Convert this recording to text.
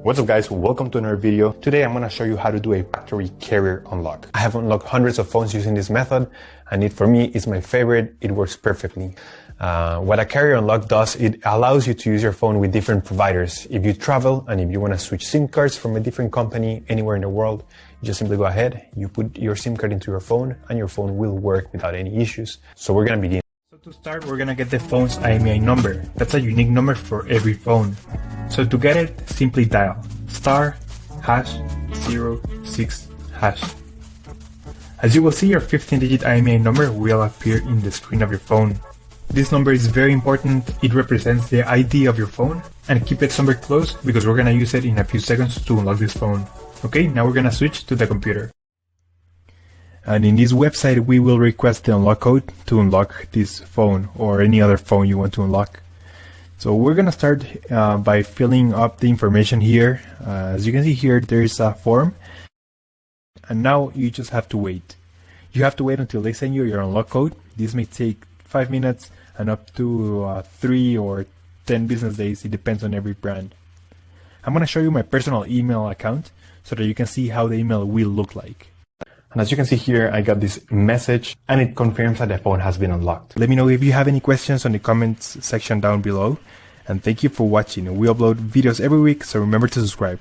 What's up guys, welcome to another video. Today I'm going to show you how to do a factory carrier unlock. I have unlocked hundreds of phones using this method and for me it's my favorite. It works perfectly. What a carrier unlock does, it allows you to use your phone with different providers. If you travel and if you want to switch SIM cards from a different company anywhere in the world, you just simply go ahead, you put your SIM card into your phone and your phone will work without any issues. So we're going to begin. So to start, we're going to get the phone's IMEI number. That's a unique number for every phone. So to get it, simply dial *#06#. As you will see, your 15-digit IMEI number will appear in the screen of your phone. This number is very important. It represents the ID of your phone, and keep it somewhere close because we're going to use it in a few seconds to unlock this phone. Okay, now we're going to switch to the computer. And in this website, we will request the unlock code to unlock this phone or any other phone you want to unlock. So we're going to start by filling up the information here. As you can see here, there is a form. And now you just have to wait. You have to wait until they send you your unlock code. This may take 5 minutes and up to 3 or 10 business days. It depends on every brand. I'm going to show you my personal email account so that you can see how the email will look like. And as you can see here, I got this message and it confirms that the phone has been unlocked. Let me know if you have any questions on the comments section down below. And thank you for watching. We upload videos every week, so remember to subscribe.